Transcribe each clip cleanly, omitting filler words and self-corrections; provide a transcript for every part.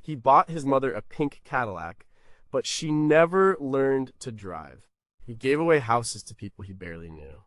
He bought his mother a pink Cadillac, but she never learned to drive. He gave away houses to people he barely knew.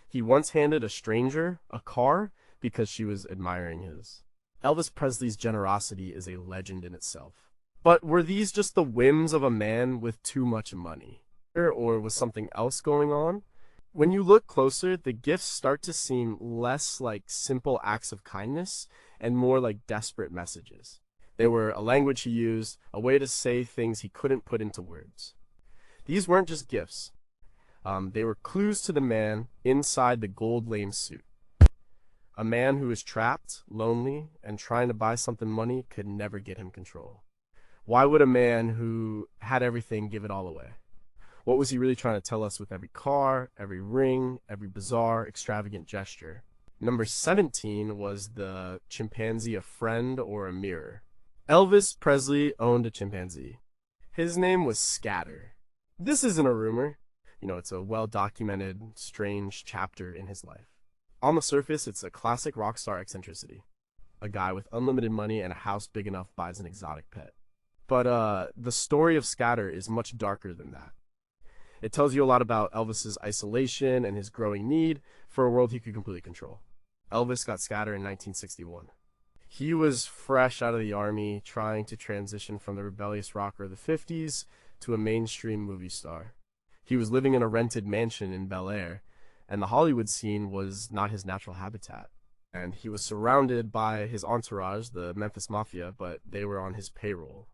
He once handed a stranger a car because she was admiring his. Elvis Presley's generosity is a legend in itself. But were these just the whims of a man with too much money? Or was something else going on? When you look closer, the gifts start to seem less like simple acts of kindness and more like desperate messages. They were a language he used, a way to say things he couldn't put into words. These weren't just gifts. They were clues to the man inside the gold lame suit. A man who was trapped, lonely, and trying to buy something money could never get him control. Why would a man who had everything give it all away? What was he really trying to tell us with every car, every ring, every bizarre, extravagant gesture? Number 17 was the chimpanzee a friend or a mirror? Elvis Presley owned a chimpanzee. His name was Scatter. This isn't a rumor. It's a well-documented, strange chapter in his life. On the surface, it's a classic rock star eccentricity. A guy with unlimited money and a house big enough buys an exotic pet. But the story of Scatter is much darker than that. It tells you a lot about Elvis's isolation and his growing need for a world he could completely control. Elvis got Scatter in 1961. He was fresh out of the army, trying to transition from the rebellious rocker of the 50s to a mainstream movie star. He was living in a rented mansion in Bel Air, and the Hollywood scene was not his natural habitat. And he was surrounded by his entourage, the Memphis Mafia, but they were on his payroll.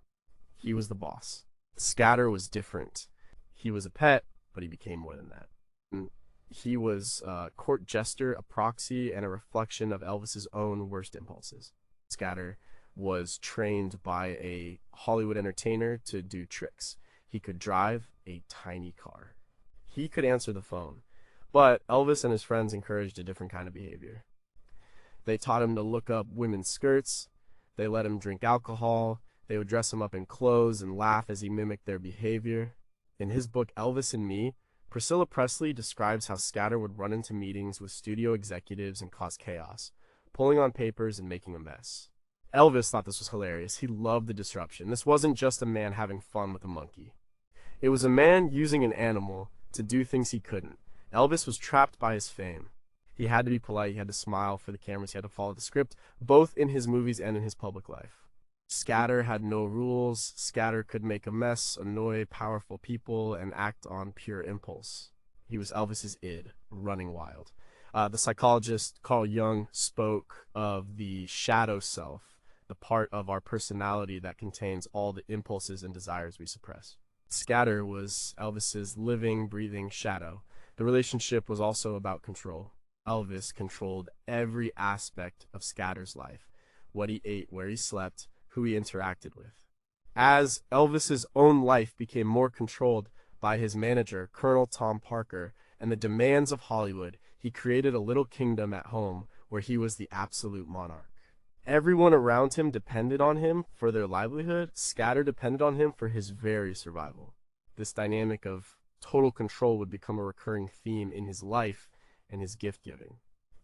He was the boss. Scatter was different. He was a pet, but he became more than that. He was a court jester, a proxy, and a reflection of Elvis's own worst impulses. Scatter was trained by a Hollywood entertainer to do tricks. He could drive a tiny car. He could answer the phone. But Elvis and his friends encouraged a different kind of behavior. They taught him to look up women's skirts. They let him drink alcohol. They would dress him up in clothes and laugh as he mimicked their behavior. In his book, Elvis and Me, Priscilla Presley describes how Scatter would run into meetings with studio executives and cause chaos, pulling on papers and making a mess. Elvis thought this was hilarious. He loved the disruption. This wasn't just a man having fun with a monkey. It was a man using an animal to do things he couldn't. Elvis was trapped by his fame. He had to be polite, he had to smile for the cameras, he had to follow the script, both in his movies and in his public life. Scatter had no rules. Scatter could make a mess, annoy powerful people, and act on pure impulse. He was Elvis's id, running wild. The psychologist Carl Jung spoke of the shadow self, the part of our personality that contains all the impulses and desires we suppress. Scatter was Elvis's living, breathing shadow. The relationship was also about control. Elvis controlled every aspect of Scatter's life: what he ate, where he slept, who he interacted with. As Elvis's own life became more controlled by his manager, Colonel Tom Parker, and the demands of Hollywood, he created a little kingdom at home where he was the absolute monarch. Everyone around him depended on him for their livelihood. Scatter depended on him for his very survival. This dynamic of total control would become a recurring theme in his life and his gift-giving.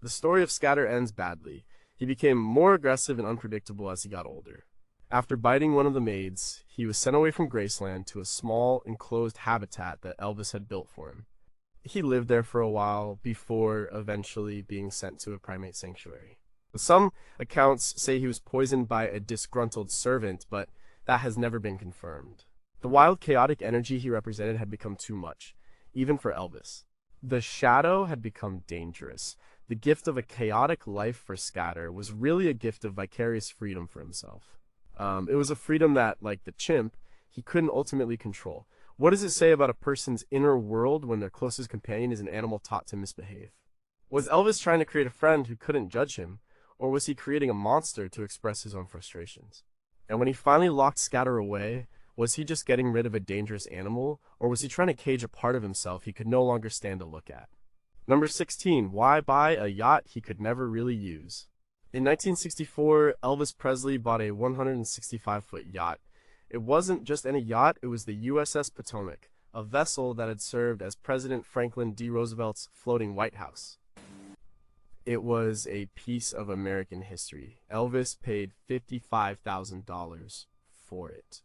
The story of Scatter ends badly. He became more aggressive and unpredictable as he got older. After biting one of the maids, he was sent away from Graceland to a small, enclosed habitat that Elvis had built for him. He lived there for a while before eventually being sent to a primate sanctuary. Some accounts say he was poisoned by a disgruntled servant, but that has never been confirmed. The wild, chaotic energy he represented had become too much, even for Elvis. The shadow had become dangerous. The gift of a chaotic life for Scatter was really a gift of vicarious freedom for himself. It was a freedom that, like the chimp, he couldn't ultimately control. What does it say about a person's inner world when their closest companion is an animal taught to misbehave? Was Elvis trying to create a friend who couldn't judge him, or was he creating a monster to express his own frustrations? And when he finally locked Scatter away, was he just getting rid of a dangerous animal, or was he trying to cage a part of himself he could no longer stand to look at? Number 16, why buy a yacht he could never really use? In 1964, Elvis Presley bought a 165-foot yacht. It wasn't just any yacht, it was the USS Potomac, a vessel that had served as President Franklin D. Roosevelt's floating White House. It was a piece of American history. Elvis paid $55,000 for it.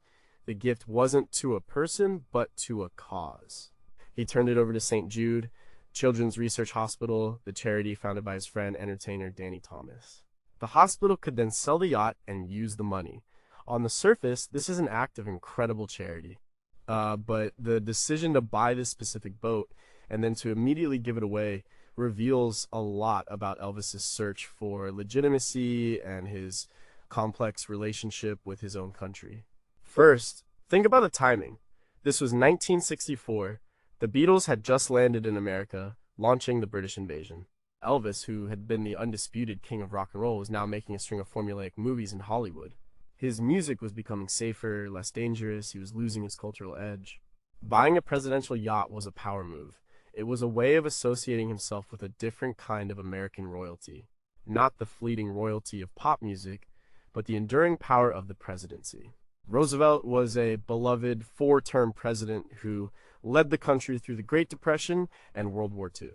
The gift wasn't to a person, but to a cause. He turned it over to St. Jude, Children's Research Hospital, the charity founded by his friend entertainer Danny Thomas. The hospital could then sell the yacht and use the money. On the surface, this is an act of incredible charity. But the decision to buy this specific boat and then to immediately give it away reveals a lot about Elvis's search for legitimacy and his complex relationship with his own country. First, think about the timing. This was 1964. The Beatles had just landed in America, launching the British invasion. Elvis, who had been the undisputed king of rock and roll, was now making a string of formulaic movies in Hollywood. His music was becoming safer, less dangerous, he was losing his cultural edge. Buying a presidential yacht was a power move. It was a way of associating himself with a different kind of American royalty. Not the fleeting royalty of pop music, but the enduring power of the presidency. Roosevelt was a beloved four-term president who led the country through the Great Depression and World War II.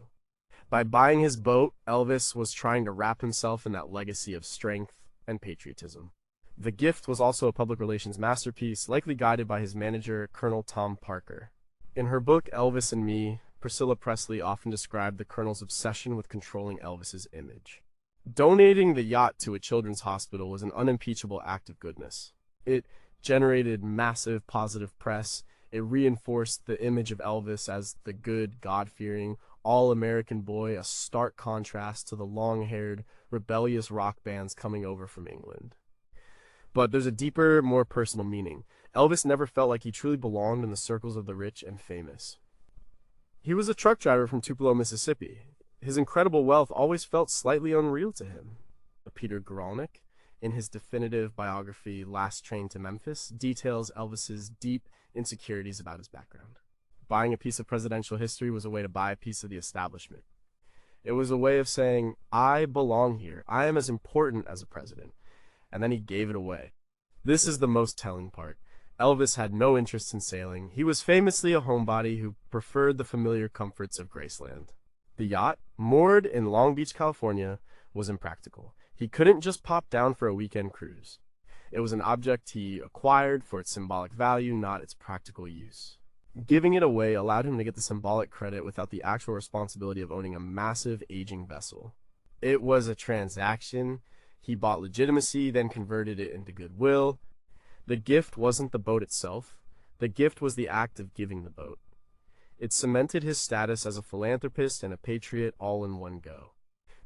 By buying his boat, Elvis was trying to wrap himself in that legacy of strength and patriotism. The gift was also a public relations masterpiece, likely guided by his manager, Colonel Tom Parker. In her book, Elvis and Me, Priscilla Presley often described the Colonel's obsession with controlling Elvis's image. Donating the yacht to a children's hospital was an unimpeachable act of goodness. It generated massive positive press. It reinforced the image of Elvis as the good, God-fearing, all-American boy, a stark contrast to the long-haired, rebellious rock bands coming over from England. But there's a deeper, more personal meaning. Elvis never felt like he truly belonged in the circles of the rich and famous. He was a truck driver from Tupelo, Mississippi. His incredible wealth always felt slightly unreal to him. Peter Guralnick, in his definitive biography Last Train to Memphis, details Elvis's deep insecurities about his background. Buying a piece of presidential history was a way to buy a piece of the establishment. It was a way of saying, I belong here. I am as important as a president. And then he gave it away. This is the most telling part. Elvis had no interest in sailing. He was famously a homebody who preferred the familiar comforts of Graceland. The yacht, moored in Long Beach, California, was impractical. He couldn't just pop down for a weekend cruise. It was an object he acquired for its symbolic value, not its practical use. Giving it away allowed him to get the symbolic credit without the actual responsibility of owning a massive, aging vessel. It was a transaction. He bought legitimacy, then converted it into goodwill. The gift wasn't the boat itself. The gift was the act of giving the boat. It cemented his status as a philanthropist and a patriot all in one go.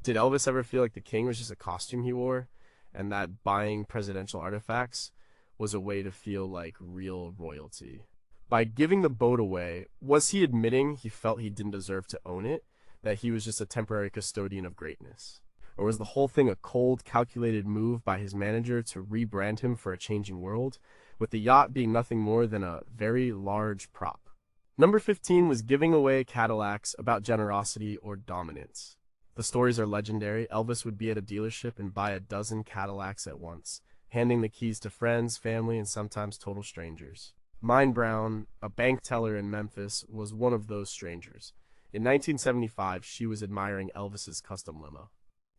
Did Elvis ever feel like the king was just a costume he wore, and that buying presidential artifacts was a way to feel like real royalty? By giving the boat away, was he admitting he felt he didn't deserve to own it, that he was just a temporary custodian of greatness? Or was the whole thing a cold, calculated move by his manager to rebrand him for a changing world, with the yacht being nothing more than a very large prop? Number 15 was giving away Cadillacs, about generosity or dominance. The stories are legendary. Elvis would be at a dealership and buy a dozen Cadillacs at once, handing the keys to friends, family, and sometimes total strangers. Mine Brown, a bank teller in Memphis, was one of those strangers. In 1975, she was admiring Elvis's custom limo.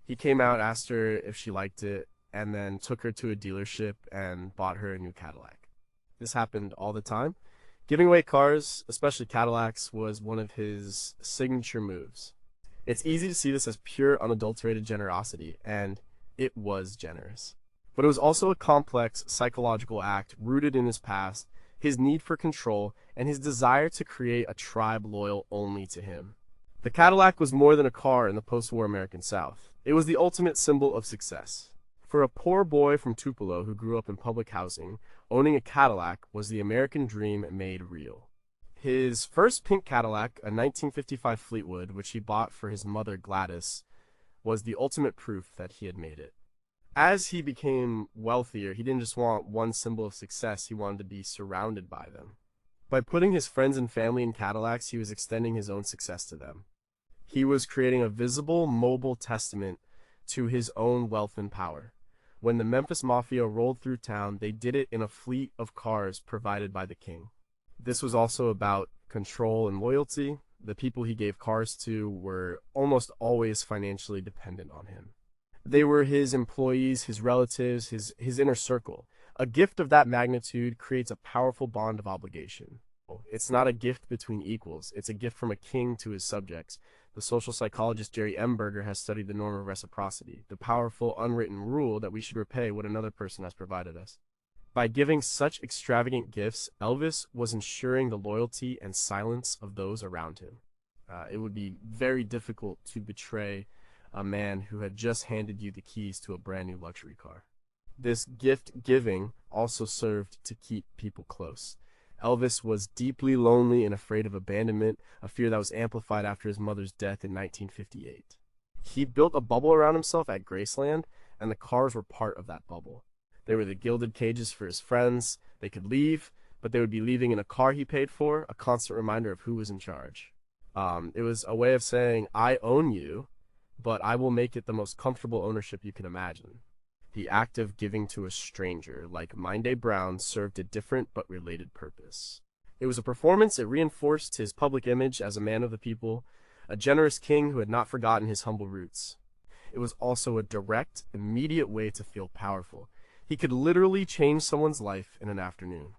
He came out, asked her if she liked it, and then took her to a dealership and bought her a new Cadillac. This happened all the time. Giving away cars, especially Cadillacs, was one of his signature moves. It's easy to see this as pure, unadulterated generosity, and it was generous. But it was also a complex, psychological act rooted in his past, his need for control, and his desire to create a tribe loyal only to him. The Cadillac was more than a car in the post-war American South. It was the ultimate symbol of success. For a poor boy from Tupelo who grew up in public housing, owning a Cadillac was the American dream made real. His first pink Cadillac, a 1955 Fleetwood, which he bought for his mother Gladys, was the ultimate proof that he had made it. As he became wealthier, he didn't just want one symbol of success, he wanted to be surrounded by them. By putting his friends and family in Cadillacs, he was extending his own success to them. He was creating a visible, mobile testament to his own wealth and power. When the Memphis Mafia rolled through town, they did it in a fleet of cars provided by the king. This was also about control and loyalty. The people he gave cars to were almost always financially dependent on him. They were his employees, his relatives, his inner circle. A gift of that magnitude creates a powerful bond of obligation. It's not a gift between equals, it's a gift from a king to his subjects. The social psychologist Jerry Emberger has studied the norm of reciprocity, the powerful unwritten rule that we should repay what another person has provided us. By giving such extravagant gifts, Elvis was ensuring the loyalty and silence of those around him. It would be very difficult to betray a man who had just handed you the keys to a brand new luxury car. This gift giving also served to keep people close. Elvis was deeply lonely and afraid of abandonment, a fear that was amplified after his mother's death in 1958. He built a bubble around himself at Graceland, and the cars were part of that bubble. They were the gilded cages for his friends. They could leave, but they would be leaving in a car he paid for, a constant reminder of who was in charge. It was a way of saying, I own you, but I will make it the most comfortable ownership you can imagine. The act of giving to a stranger, like Minday Brown, served a different but related purpose. It was a performance. It reinforced his public image as a man of the people, a generous king who had not forgotten his humble roots. It was also a direct, immediate way to feel powerful. He could literally change someone's life in an afternoon.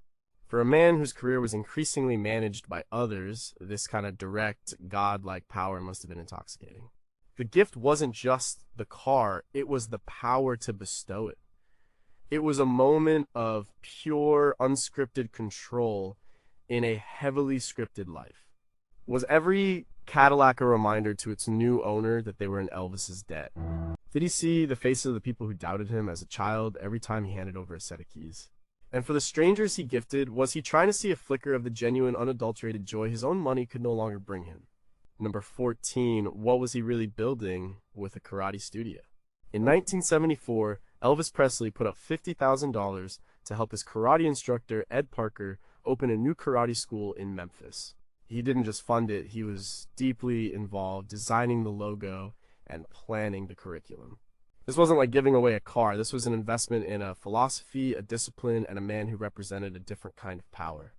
For a man whose career was increasingly managed by others, this kind of direct, godlike power must have been intoxicating. The gift wasn't just the car, it was the power to bestow it. It was a moment of pure, unscripted control in a heavily scripted life. Was every Cadillac a reminder to its new owner that they were in Elvis's debt? Did he see the faces of the people who doubted him as a child every time he handed over a set of keys? And for the strangers he gifted, was he trying to see a flicker of the genuine, unadulterated joy his own money could no longer bring him? Number 14, what was he really building with a karate studio? In 1974, Elvis Presley put up $50,000 to help his karate instructor, Ed Parker, open a new karate school in Memphis. He didn't just fund it, he was deeply involved designing the logo and planning the curriculum. This wasn't like giving away a car. This was an investment in a philosophy, a discipline, and a man who represented a different kind of power.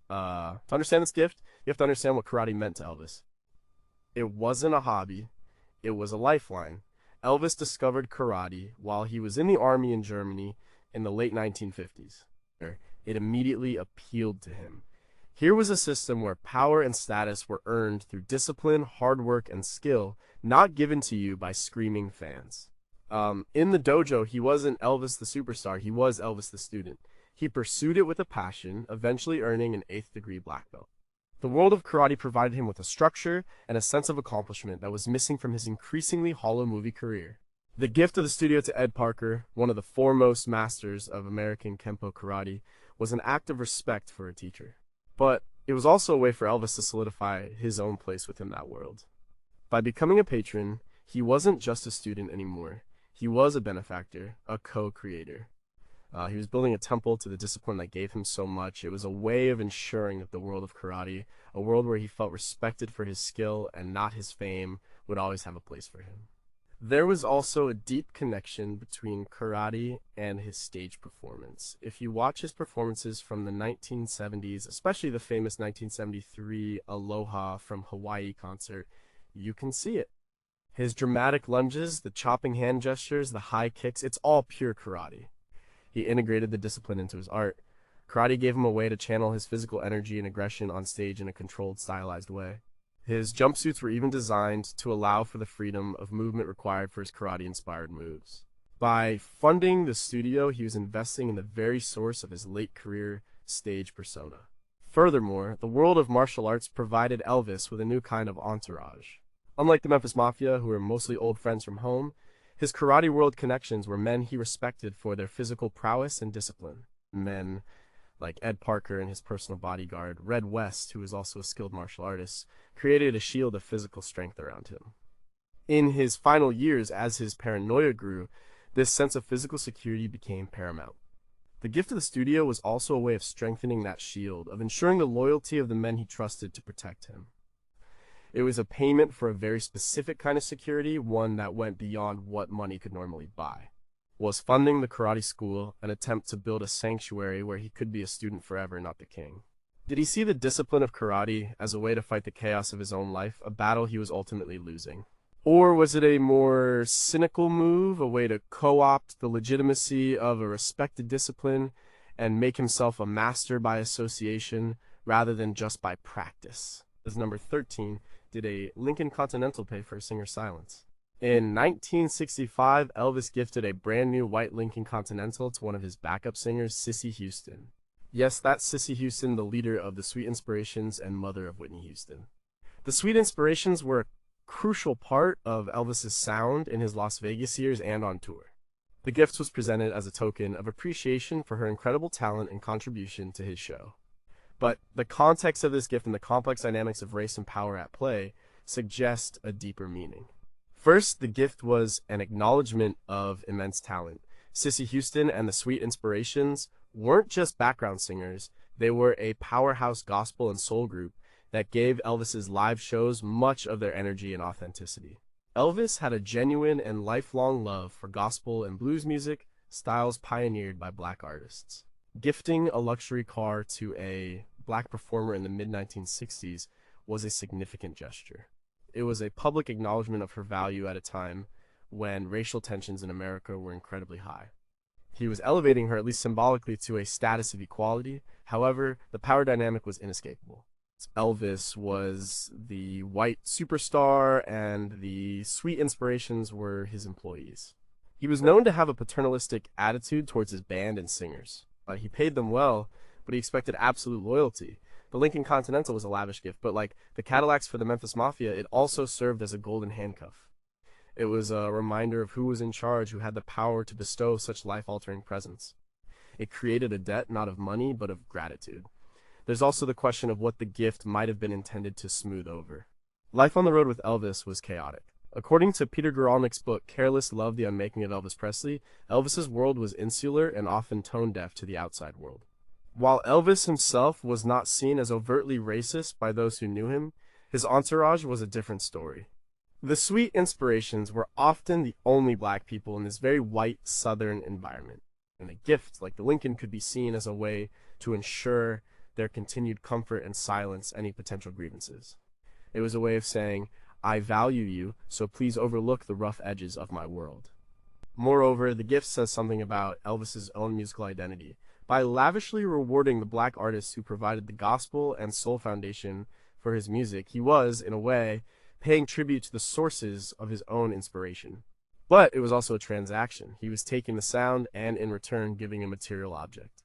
To understand this gift, you have to understand what karate meant to Elvis. It wasn't a hobby, it was a lifeline. Elvis discovered karate while he was in the army in Germany in the late 1950s. It immediately appealed to him. Here was a system where power and status were earned through discipline, hard work, and skill, not given to you by screaming fans. In the dojo, he wasn't Elvis the superstar, he was Elvis the student. He pursued it with a passion, eventually earning an 8th degree black belt. The world of karate provided him with a structure and a sense of accomplishment that was missing from his increasingly hollow movie career. The gift of the studio to Ed Parker, one of the foremost masters of American Kempo karate, was an act of respect for a teacher. But it was also a way for Elvis to solidify his own place within that world. By becoming a patron, he wasn't just a student anymore. He was a benefactor, a co-creator. He was building a temple to the discipline that gave him so much. It was a way of ensuring that the world of karate, a world where he felt respected for his skill and not his fame, would always have a place for him. There was also a deep connection between karate and his stage performance. If you watch his performances from the 1970s, especially the famous 1973 Aloha from Hawaii concert, you can see it. His dramatic lunges, the chopping hand gestures, the high kicks, it's all pure karate. He integrated the discipline into his art. Karate gave him a way to channel his physical energy and aggression on stage in a controlled, stylized way. His jumpsuits were even designed to allow for the freedom of movement required for his karate-inspired moves. By funding the studio, he was investing in the very source of his late career stage persona. Furthermore, the world of martial arts provided Elvis with a new kind of entourage. Unlike the Memphis Mafia, who were mostly old friends from home, his karate world connections were men he respected for their physical prowess and discipline. Men like Ed Parker and his personal bodyguard, Red West, who was also a skilled martial artist, created a shield of physical strength around him. In his final years, as his paranoia grew, this sense of physical security became paramount. The gift of the studio was also a way of strengthening that shield, of ensuring the loyalty of the men he trusted to protect him. It was a payment for a very specific kind of security, one that went beyond what money could normally buy. Was funding the karate school an attempt to build a sanctuary where he could be a student forever, not the king? Did he see the discipline of karate as a way to fight the chaos of his own life, a battle he was ultimately losing? Or was it a more cynical move, a way to co-opt the legitimacy of a respected discipline and make himself a master by association rather than just by practice? As number 13, did a Lincoln Continental pay for a singer's silence? In 1965, Elvis gifted a brand new white Lincoln Continental to one of his backup singers, Cissy Houston. Yes, that's Cissy Houston, the leader of the Sweet Inspirations and mother of Whitney Houston. The Sweet Inspirations were a crucial part of Elvis's sound in his Las Vegas years and on tour. The gift was presented as a token of appreciation for her incredible talent and contribution to his show. But the context of this gift and the complex dynamics of race and power at play suggest a deeper meaning. First, the gift was an acknowledgement of immense talent. Cissy Houston and the Sweet Inspirations weren't just background singers, they were a powerhouse gospel and soul group that gave Elvis's live shows much of their energy and authenticity. Elvis had a genuine and lifelong love for gospel and blues music, styles pioneered by black artists. Gifting a luxury car to a black performer in the mid-1960s was a significant gesture. It was a public acknowledgement of her value at a time when racial tensions in America were incredibly high. He was elevating her, at least symbolically, to a status of equality. However, the power dynamic was inescapable. Elvis was the white superstar, and the Sweet Inspirations were his employees. He was known to have a paternalistic attitude towards his band and singers. He paid them well, but he expected absolute loyalty. The Lincoln Continental was a lavish gift, but like the Cadillacs for the Memphis Mafia, it also served as a golden handcuff. It was a reminder of who was in charge, who had the power to bestow such life-altering presents. It created a debt not of money, but of gratitude. There's also the question of what the gift might have been intended to smooth over. Life on the road with Elvis was chaotic. According to Peter Guralnick's book, Careless Love, The Unmaking of Elvis Presley, Elvis's world was insular and often tone-deaf to the outside world. While Elvis himself was not seen as overtly racist by those who knew him, his entourage was a different story. The Sweet Inspirations were often the only black people in this very white Southern environment, and a gift like the Lincoln could be seen as a way to ensure their continued comfort and silence any potential grievances. It was a way of saying, I value you, so please overlook the rough edges of my world. Moreover, the gift says something about Elvis's own musical identity. By lavishly rewarding the black artists who provided the gospel and soul foundation for his music, he was, in a way, paying tribute to the sources of his own inspiration. But it was also a transaction. He was taking the sound and, in return, giving a material object.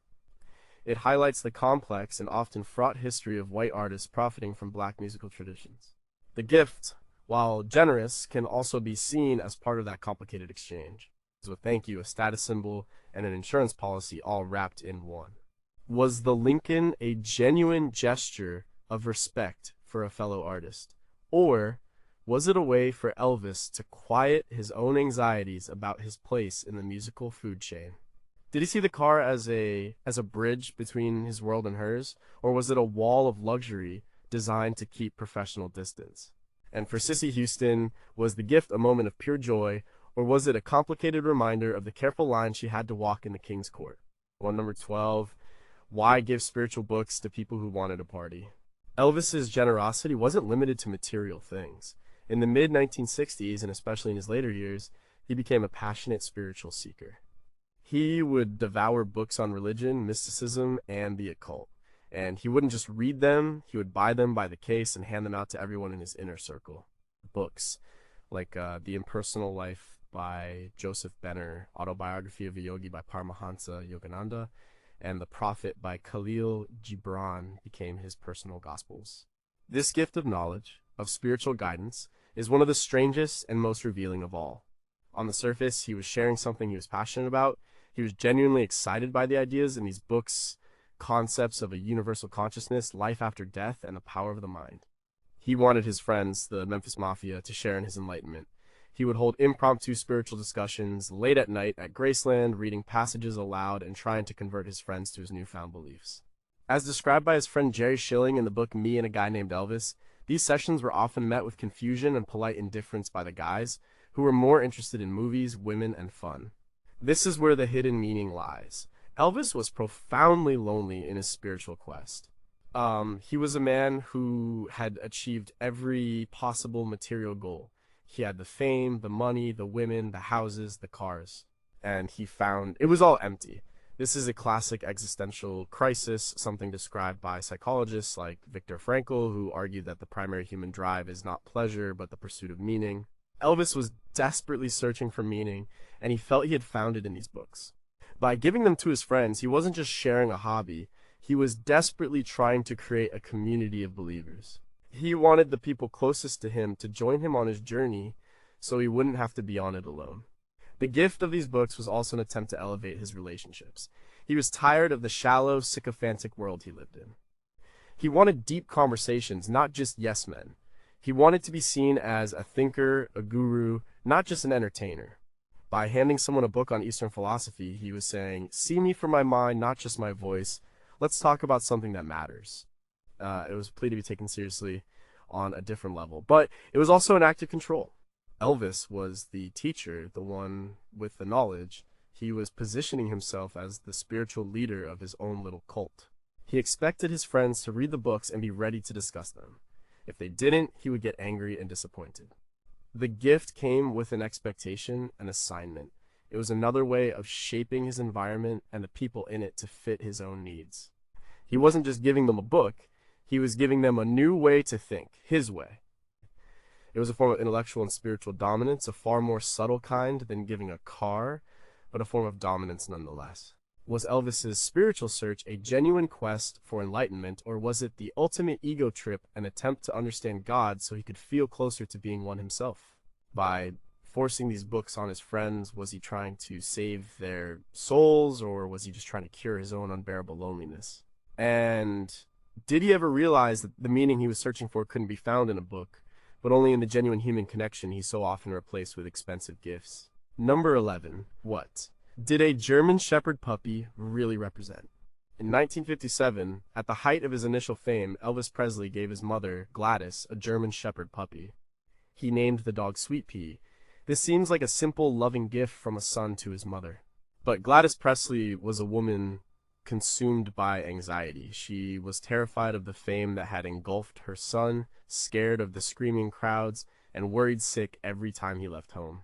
It highlights the complex and often fraught history of white artists profiting from black musical traditions. The gift, while generous, can also be seen as part of that complicated exchange. So a thank you, a status symbol, and an insurance policy all wrapped in one. Was the Lincoln a genuine gesture of respect for a fellow artist? Or was it a way for Elvis to quiet his own anxieties about his place in the musical food chain? Did he see the car as a bridge between his world and hers, or was it a wall of luxury designed to keep professional distance? And for Cissy Houston, was the gift a moment of pure joy, or was it a complicated reminder of the careful line she had to walk in the king's court? One, number 12, why give spiritual books to people who wanted a party? Elvis's generosity wasn't limited to material things. In the mid-1960s, and especially in his later years, he became a passionate spiritual seeker. He would devour books on religion, mysticism, and the occult. And he wouldn't just read them, he would buy them by the case and hand them out to everyone in his inner circle. Books like The Impersonal Life by Joseph Benner, Autobiography of a Yogi by Paramahansa Yogananda, and The Prophet by Khalil Gibran became his personal gospels. This gift of knowledge, of spiritual guidance, is one of the strangest and most revealing of all. On the surface, he was sharing something he was passionate about. He was genuinely excited by the ideas in these books, concepts of a universal consciousness, life after death, and the power of the mind. He wanted his friends, the Memphis Mafia, to share in his enlightenment. He would hold impromptu spiritual discussions late at night at Graceland, reading passages aloud and trying to convert his friends to his newfound beliefs. As described by his friend Jerry Schilling in the book Me and a Guy Named Elvis, these sessions were often met with confusion and polite indifference by the guys, who were more interested in movies, women, and fun. This is where the hidden meaning lies. Elvis was profoundly lonely in his spiritual quest. He was a man who had achieved every possible material goal. He had the fame, the money, the women, the houses, the cars. And he found it was all empty. This is a classic existential crisis, something described by psychologists like Viktor Frankl, who argued that the primary human drive is not pleasure, but the pursuit of meaning. Elvis was desperately searching for meaning, and he felt he had found it in these books. By giving them to his friends, he wasn't just sharing a hobby, he was desperately trying to create a community of believers. He wanted the people closest to him to join him on his journey so he wouldn't have to be on it alone. The gift of these books was also an attempt to elevate his relationships. He was tired of the shallow, sycophantic world he lived in. He wanted deep conversations, not just yes men. He wanted to be seen as a thinker, a guru, not just an entertainer. By handing someone a book on Eastern philosophy, he was saying, see me for my mind, not just my voice. Let's talk about something that matters. It was a plea to be taken seriously on a different level, but it was also an act of control. Elvis was the teacher, the one with the knowledge. He was positioning himself as the spiritual leader of his own little cult. He expected his friends to read the books and be ready to discuss them. If they didn't, he would get angry and disappointed. The gift came with an expectation, an assignment. It was another way of shaping his environment and the people in it to fit his own needs. He wasn't just giving them a book, he was giving them a new way to think, his way. It was a form of intellectual and spiritual dominance, a far more subtle kind than giving a car, but a form of dominance nonetheless. Was Elvis's spiritual search a genuine quest for enlightenment, or was it the ultimate ego trip, an attempt to understand God so he could feel closer to being one himself? By forcing these books on his friends, was he trying to save their souls, or was he just trying to cure his own unbearable loneliness? And did he ever realize that the meaning he was searching for couldn't be found in a book, but only in the genuine human connection he so often replaced with expensive gifts? Number 11. What did a German Shepherd puppy really represent? In 1957, at the height of his initial fame, Elvis Presley gave his mother, Gladys, a German Shepherd puppy. He named the dog Sweet Pea. This seems like a simple, loving gift from a son to his mother. But Gladys Presley was a woman consumed by anxiety. She was terrified of the fame that had engulfed her son, scared of the screaming crowds, and worried sick every time he left home.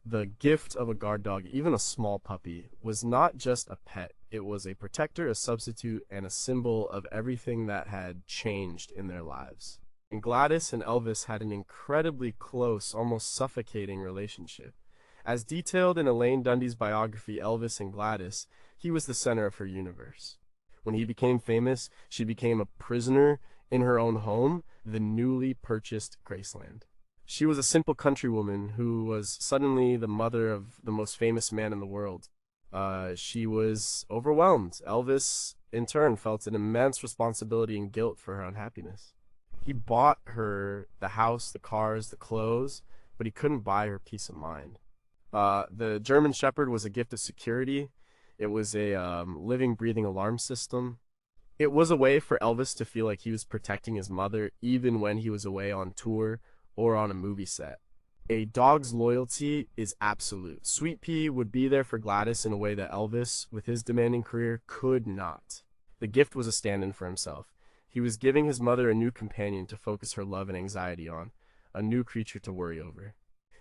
The gift of a guard dog, even a small puppy, was not just a pet. It was a protector, a substitute, and a symbol of everything that had changed in their lives. And Gladys and Elvis had an incredibly close, almost suffocating relationship. As detailed in Elaine Dundee's biography, Elvis and Gladys, he was the center of her universe. When he became famous, she became a prisoner in her own home, the newly purchased Graceland. She was a simple countrywoman who was suddenly the mother of the most famous man in the world. She was overwhelmed. Elvis, in turn, felt an immense responsibility and guilt for her unhappiness. He bought her the house, the cars, the clothes, but he couldn't buy her peace of mind. The German Shepherd was a gift of security. It was a living, breathing alarm system. It was a way for Elvis to feel like he was protecting his mother even when he was away on tour or on a movie set. A dog's loyalty is absolute. Sweet Pea would be there for Gladys in a way that Elvis, with his demanding career, could not. The gift was a stand-in for himself. He was giving his mother a new companion to focus her love and anxiety on, a new creature to worry over.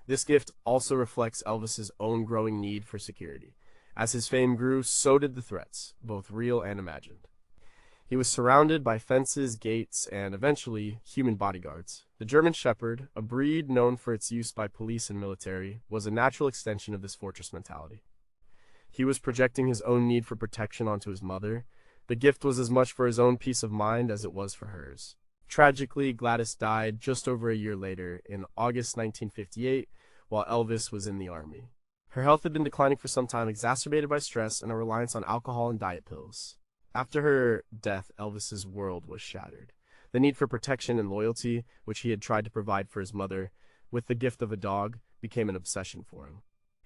This gift also reflects Elvis's own growing need for security. As his fame grew, so did the threats, both real and imagined. He was surrounded by fences, gates, and eventually human bodyguards. The German Shepherd, a breed known for its use by police and military, was a natural extension of this fortress mentality. He was projecting his own need for protection onto his mother. The gift was as much for his own peace of mind as it was for hers. Tragically, Gladys died just over a year later, in August 1958, while Elvis was in the army. Her health had been declining for some time, exacerbated by stress and a reliance on alcohol and diet pills. After her death, Elvis's world was shattered. The need for protection and loyalty, which he had tried to provide for his mother, with the gift of a dog, became an obsession for him.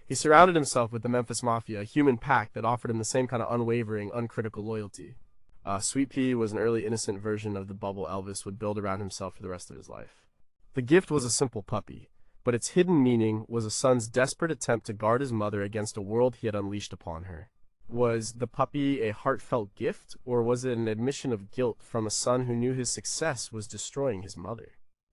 He surrounded himself with the Memphis Mafia, a human pack that offered him the same kind of unwavering, uncritical loyalty. Sweet Pea was an early innocent version of the bubble Elvis would build around himself for the rest of his life. The gift was a simple puppy, but its hidden meaning was a son's desperate attempt to guard his mother against a world he had unleashed upon her. Was the puppy a heartfelt gift, or was it an admission of guilt from a son who knew his success was destroying his mother?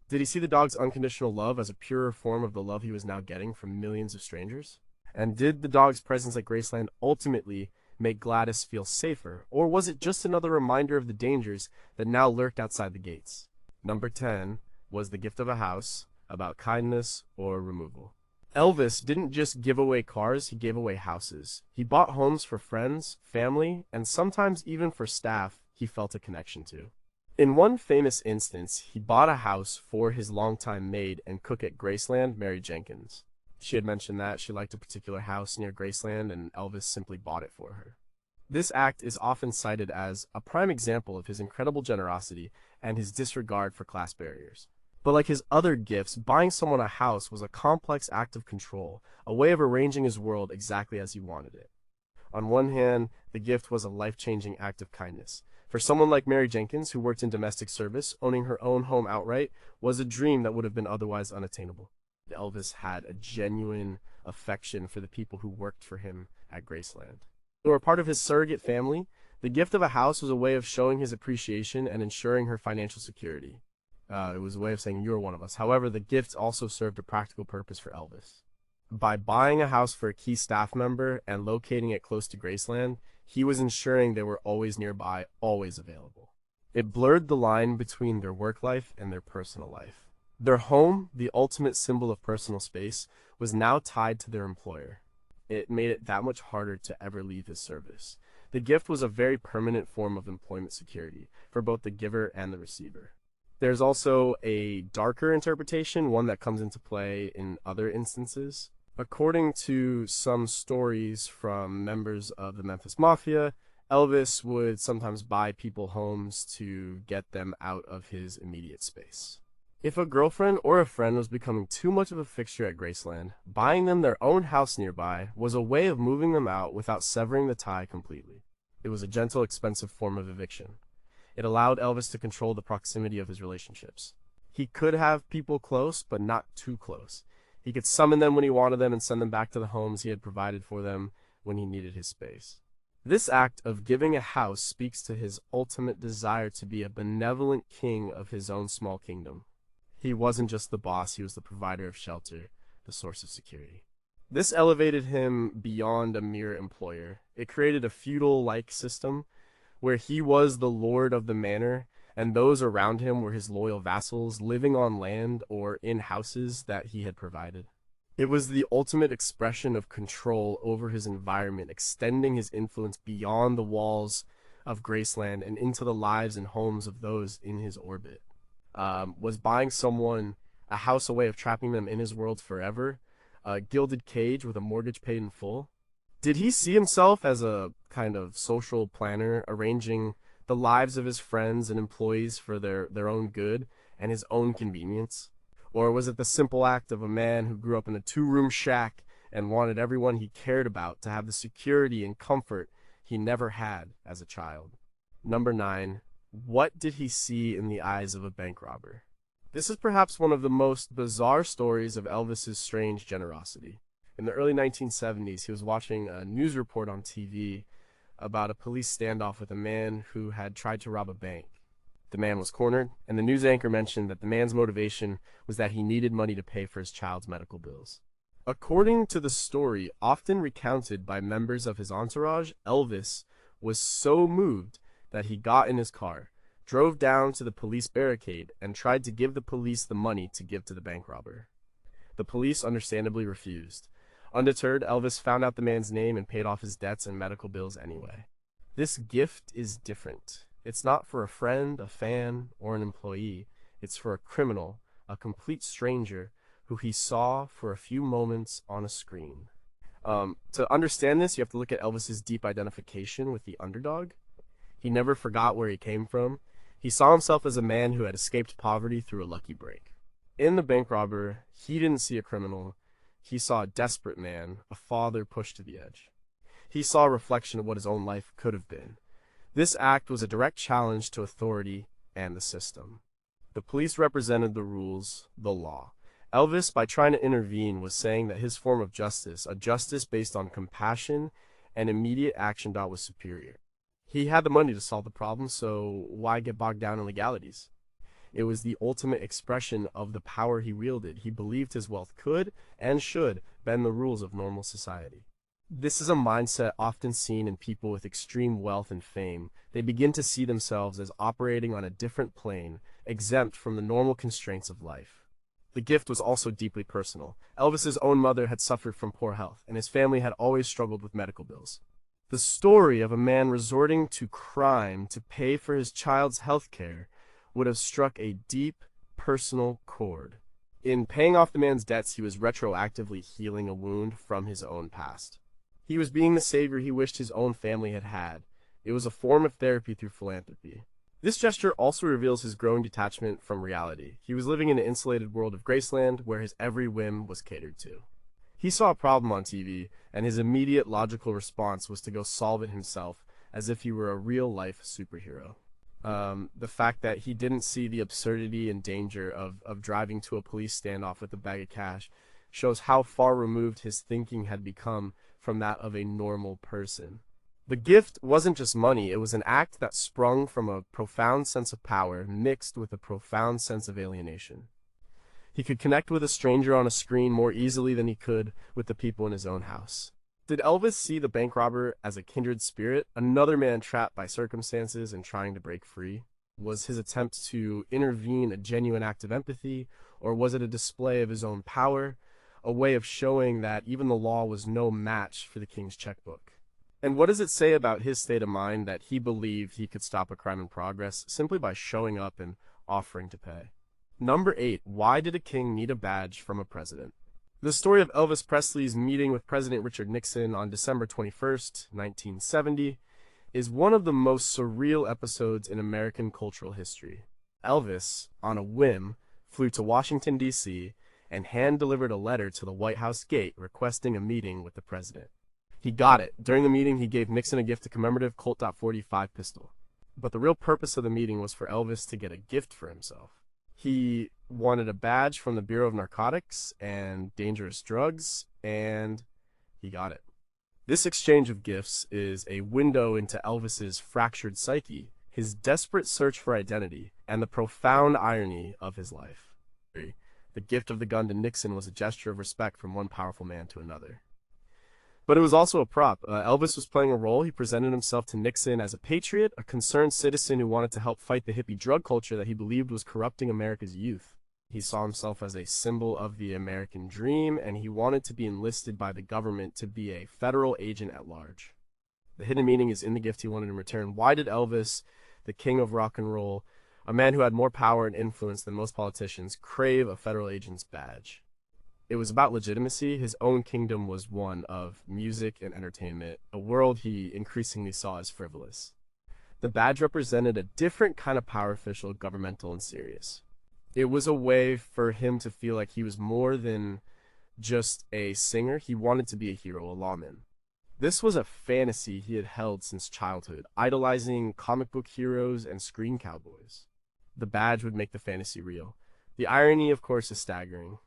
Did he see the dog's unconditional love as a purer form of the love he was now getting from millions of strangers? And did the dog's presence at Graceland ultimately make Gladys feel safer, or was it just another reminder of the dangers that now lurked outside the gates? Number 10 was The Gift of a House, about kindness or removal. Elvis didn't just give away cars, he gave away houses. He bought homes for friends, family, and sometimes even for staff he felt a connection to. In one famous instance, he bought a house for his longtime maid and cook at Graceland, Mary Jenkins. She had mentioned that she liked a particular house near Graceland, and Elvis simply bought it for her. This act is often cited as a prime example of his incredible generosity and his disregard for class barriers. But like his other gifts, buying someone a house was a complex act of control, a way of arranging his world exactly as he wanted it. On one hand, the gift was a life-changing act of kindness. For someone like Mary Jenkins, who worked in domestic service, owning her own home outright was a dream that would have been otherwise unattainable. Elvis had a genuine affection for the people who worked for him at Graceland. They were part of his surrogate family. The gift of a house was a way of showing his appreciation and ensuring her financial security. It was a way of saying, you're one of us. However, the gift also served a practical purpose for Elvis. By buying a house for a key staff member and locating it close to Graceland, he was ensuring they were always nearby, always available. It blurred the line between their work life and their personal life. Their home, the ultimate symbol of personal space, was now tied to their employer. It made it that much harder to ever leave his service. The gift was a very permanent form of employment security for both the giver and the receiver. There's also a darker interpretation, one that comes into play in other instances. According to some stories from members of the Memphis Mafia, Elvis would sometimes buy people homes to get them out of his immediate space. If a girlfriend or a friend was becoming too much of a fixture at Graceland, buying them their own house nearby was a way of moving them out without severing the tie completely. It was a gentle, expensive form of eviction. It allowed Elvis to control the proximity of his relationships. He could have people close, but not too close. He could summon them when he wanted them and send them back to the homes he had provided for them when he needed his space. This act of giving a house speaks to his ultimate desire to be a benevolent king of his own small kingdom. He wasn't just the boss, he was the provider of shelter, the source of security. This elevated him beyond a mere employer. It created a feudal-like system where he was the lord of the manor, and those around him were his loyal vassals, living on land or in houses that he had provided. It was the ultimate expression of control over his environment, extending his influence beyond the walls of Graceland and into the lives and homes of those in his orbit. Was buying someone a house a way of trapping them in his world forever? A gilded cage with a mortgage paid in full? Did he see himself as a kind of social planner, arranging the lives of his friends and employees for their own good and his own convenience? Or was it the simple act of a man who grew up in a two-room shack and wanted everyone he cared about to have the security and comfort he never had as a child? Number 9. What did he see in the eyes of a bank robber? This is perhaps one of the most bizarre stories of Elvis's strange generosity. In the early 1970s, he was watching a news report on TV about a police standoff with a man who had tried to rob a bank. The man was cornered, and the news anchor mentioned that the man's motivation was that he needed money to pay for his child's medical bills. According to the story, often recounted by members of his entourage, Elvis was so moved that he got in his car, drove down to the police barricade, and tried to give the police the money to give to the bank robber. The police understandably refused. Undeterred, Elvis found out the man's name and paid off his debts and medical bills anyway. This gift is different. It's not for a friend, a fan, or an employee. It's for a criminal, a complete stranger, who he saw for a few moments on a screen. To understand this, you have to look at Elvis's deep identification with the underdog. He never forgot where he came from. He saw himself as a man who had escaped poverty through a lucky break. In the bank robber, he didn't see a criminal. He saw a desperate man, a father pushed to the edge. He saw a reflection of what his own life could have been. This act was a direct challenge to authority and the system. The police represented the rules, the law. Elvis, by trying to intervene, was saying that his form of justice, a justice based on compassion and immediate action, was superior. He had the money to solve the problem, so why get bogged down in legalities? It was the ultimate expression of the power he wielded. He believed his wealth could and should bend the rules of normal society. This is a mindset often seen in people with extreme wealth and fame. They begin to see themselves as operating on a different plane, exempt from the normal constraints of life. The gift was also deeply personal. Elvis's own mother had suffered from poor health, and his family had always struggled with medical bills. The story of a man resorting to crime to pay for his child's health care would have struck a deep, personal chord. In paying off the man's debts, he was retroactively healing a wound from his own past. He was being the savior he wished his own family had had. It was a form of therapy through philanthropy. This gesture also reveals his growing detachment from reality. He was living in an insulated world of Graceland where his every whim was catered to. He saw a problem on TV, and his immediate logical response was to go solve it himself, as if he were a real-life superhero. The fact that he didn't see the absurdity and danger of driving to a police standoff with a bag of cash shows how far removed his thinking had become from that of a normal person. The gift wasn't just money, it was an act that sprung from a profound sense of power mixed with a profound sense of alienation. He could connect with a stranger on a screen more easily than he could with the people in his own house. Did Elvis see the bank robber as a kindred spirit, another man trapped by circumstances and trying to break free? Was his attempt to intervene a genuine act of empathy, or was it a display of his own power, a way of showing that even the law was no match for the king's checkbook? And what does it say about his state of mind that he believed he could stop a crime in progress simply by showing up and offering to pay? Number 8. Why did a king need a badge from a president? The story of Elvis Presley's meeting with President Richard Nixon on December 21st, 1970, is one of the most surreal episodes in American cultural history. Elvis, on a whim, flew to Washington, D.C., and hand-delivered a letter to the White House gate requesting a meeting with the president. He got it. During the meeting, he gave Nixon a gift, a commemorative Colt .45 pistol. But the real purpose of the meeting was for Elvis to get a gift for himself. He wanted a badge from the Bureau of Narcotics and Dangerous Drugs, and he got it. This exchange of gifts is a window into Elvis's fractured psyche, his desperate search for identity, and the profound irony of his life. The gift of the gun to Nixon was a gesture of respect from one powerful man to another. But it was also a prop. Elvis was playing a role. He presented himself to Nixon as a patriot, a concerned citizen who wanted to help fight the hippie drug culture that he believed was corrupting America's youth. He saw himself as a symbol of the American dream, and he wanted to be enlisted by the government to be a federal agent at large. The hidden meaning is in the gift he wanted in return. Why did Elvis, the king of rock and roll, a man who had more power and influence than most politicians, crave a federal agent's badge? It was about legitimacy. His own kingdom was one of music and entertainment, a world he increasingly saw as frivolous. The badge represented a different kind of power official, governmental and serious. It was a way for him to feel like he was more than just a singer. He wanted to be a hero, a lawman. This was a fantasy he had held since childhood, idolizing comic book heroes and screen cowboys. The badge would make the fantasy real. The irony, of course, is staggering.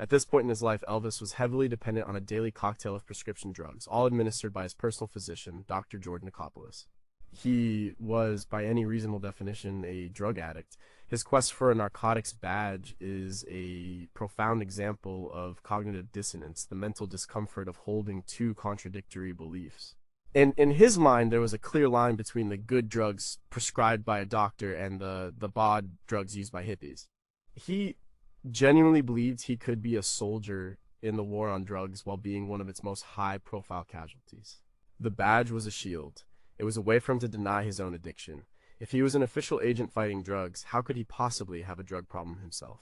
At this point in his life, Elvis was heavily dependent on a daily cocktail of prescription drugs, all administered by his personal physician, Dr. Jordan Nicopoulos. He was, by any reasonable definition, a drug addict. His quest for a narcotics badge is a profound example of cognitive dissonance, the mental discomfort of holding two contradictory beliefs. In his mind, there was a clear line between the good drugs prescribed by a doctor and the bad drugs used by hippies. He genuinely believed he could be a soldier in the war on drugs while being one of its most high-profile casualties. The badge was a shield. It was a way for him to deny his own addiction. If he was an official agent fighting drugs, how could he possibly have a drug problem himself?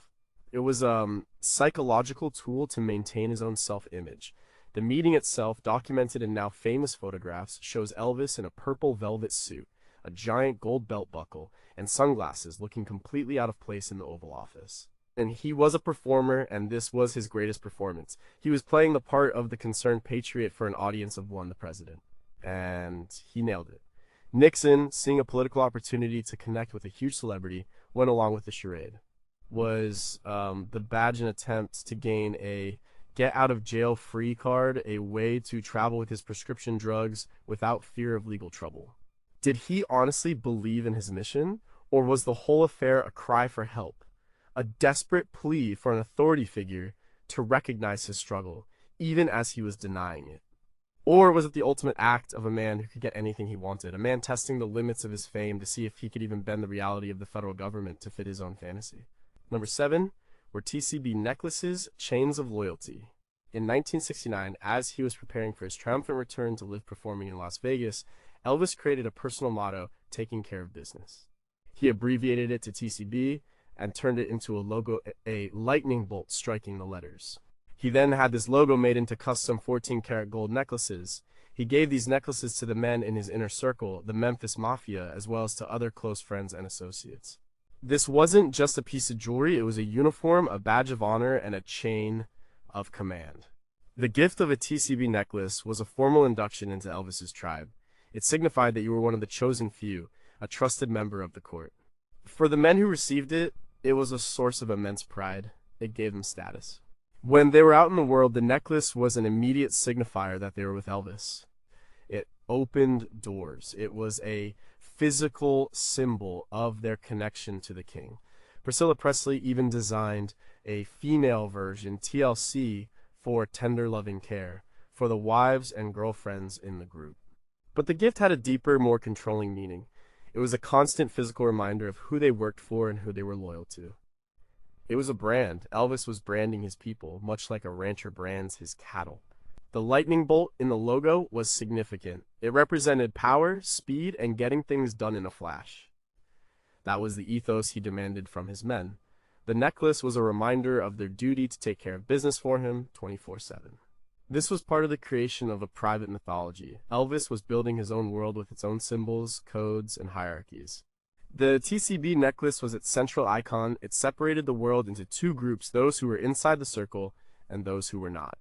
It was a psychological tool to maintain his own self-image. The meeting itself, documented in now famous photographs, shows Elvis in a purple velvet suit, a giant gold belt buckle, and sunglasses looking completely out of place in the Oval Office. And he was a performer, and this was his greatest performance. He was playing the part of the concerned patriot for an audience of one, the president. And he nailed it. Nixon, seeing a political opportunity to connect with a huge celebrity, went along with the charade. Was the badge an attempt to gain a get-out-of-jail-free card, a way to travel with his prescription drugs without fear of legal trouble? Did he honestly believe in his mission? Or was the whole affair a cry for help, a desperate plea for an authority figure to recognize his struggle, even as he was denying it? Or was it the ultimate act of a man who could get anything he wanted, a man testing the limits of his fame to see if he could even bend the reality of the federal government to fit his own fantasy? Number 7 were TCB necklaces, chains of loyalty. In 1969, as he was preparing for his triumphant return to live performing in Las Vegas, Elvis created a personal motto, taking care of business. He abbreviated it to TCB and turned it into a logo, a lightning bolt striking the letters. He then had this logo made into custom 14-karat gold necklaces. He gave these necklaces to the men in his inner circle, the Memphis Mafia, as well as to other close friends and associates. This wasn't just a piece of jewelry, it was a uniform, a badge of honor, and a chain of command. The gift of a TCB necklace was a formal induction into Elvis's tribe. It signified that you were one of the chosen few, a trusted member of the court. For the men who received it, it was a source of immense pride. It gave them status. When they were out in the world, the necklace was an immediate signifier that they were with Elvis. It opened doors. It was a physical symbol of their connection to the king. Priscilla Presley even designed a female version, TLC, for tender loving care, for the wives and girlfriends in the group. But the gift had a deeper, more controlling meaning. It was a constant physical reminder of who they worked for and who they were loyal to. It was a brand. Elvis was branding his people, much like a rancher brands his cattle. The lightning bolt in the logo was significant. It represented power, speed, and getting things done in a flash. That was the ethos he demanded from his men. The necklace was a reminder of their duty to take care of business for him 24/7. This was part of the creation of a private mythology. Elvis was building his own world with its own symbols, codes, and hierarchies. The TCB necklace was its central icon. It separated the world into two groups, those who were inside the circle and those who were not.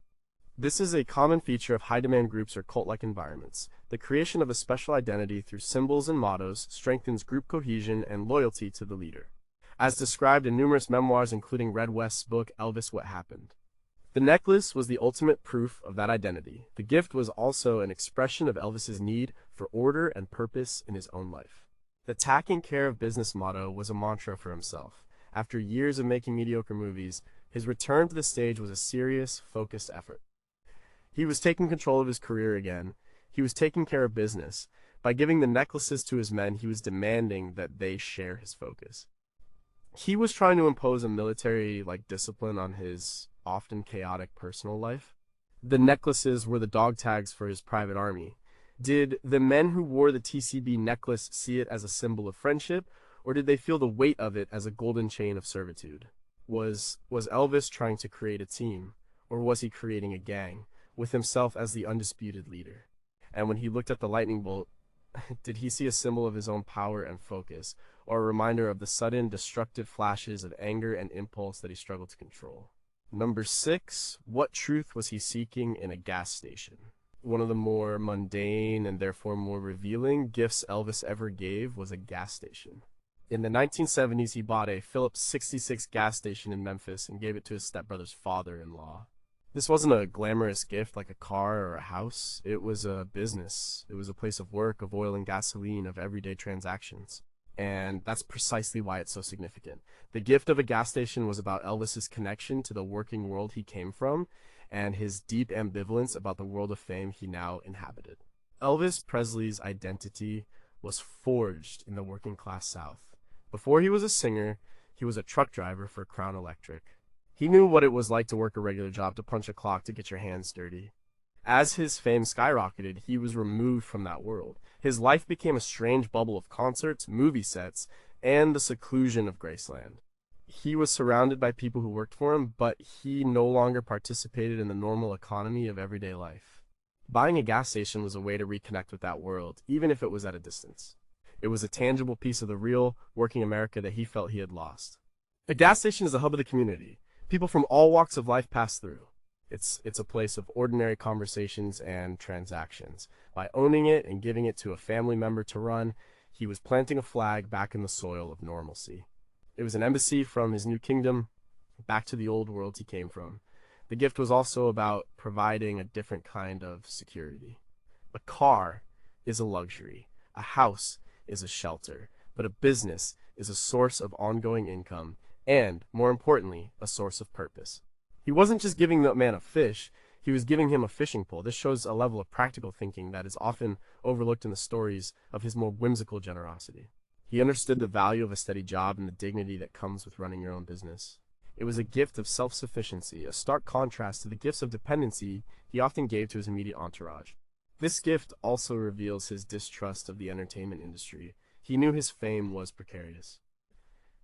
This is a common feature of high-demand groups or cult-like environments. The creation of a special identity through symbols and mottos strengthens group cohesion and loyalty to the leader. As described in numerous memoirs including Red West's book, Elvis: What Happened. The necklace was the ultimate proof of that identity. The gift was also an expression of Elvis's need for order and purpose in his own life. The taking care of business motto was a mantra for himself. After years of making mediocre movies, his return to the stage was a serious, focused effort. He was taking control of his career again. He was taking care of business. By giving the necklaces to his men, he was demanding that they share his focus. He was trying to impose a military-like discipline on his often chaotic personal life. The necklaces were the dog tags for his private army. Did the men who wore the TCB necklace see it as a symbol of friendship, or did they feel the weight of it as a golden chain of servitude? Was Elvis trying to create a team, or was he creating a gang, with himself as the undisputed leader? And when he looked at the lightning bolt, did he see a symbol of his own power and focus, or a reminder of the sudden, destructive flashes of anger and impulse that he struggled to control? Number 6, what truth was he seeking in a gas station? One of the more mundane and therefore more revealing gifts Elvis ever gave was a gas station. In the 1970s, he bought a Phillips 66 gas station in Memphis and gave it to his stepbrother's father-in-law. This wasn't a glamorous gift like a car or a house. It was a business. It was a place of work, of oil and gasoline, of everyday transactions. And that's precisely why it's so significant. The gift of a gas station was about Elvis's connection to the working world he came from, and his deep ambivalence about the world of fame he now inhabited. Elvis Presley's identity was forged in the working-class South. Before he was a singer, he was a truck driver for Crown Electric. He knew what it was like to work a regular job, to punch a clock, to get your hands dirty. As his fame skyrocketed, he was removed from that world. His life became a strange bubble of concerts, movie sets, and the seclusion of Graceland. He was surrounded by people who worked for him, but he no longer participated in the normal economy of everyday life. Buying a gas station was a way to reconnect with that world, even if it was at a distance. It was a tangible piece of the real, working America that he felt he had lost. A gas station is a hub of the community. People from all walks of life pass through. It's a place of ordinary conversations and transactions. By owning it and giving it to a family member to run, he was planting a flag back in the soil of normalcy. It was an embassy from his new kingdom back to the old world he came from. The gift was also about providing a different kind of security. A car is a luxury. A house is a shelter. But a business is a source of ongoing income and, more importantly, a source of purpose. He wasn't just giving the man a fish, he was giving him a fishing pole. This shows a level of practical thinking that is often overlooked in the stories of his more whimsical generosity. He understood the value of a steady job and the dignity that comes with running your own business. It was a gift of self-sufficiency, a stark contrast to the gifts of dependency he often gave to his immediate entourage. This gift also reveals his distrust of the entertainment industry. He knew his fame was precarious.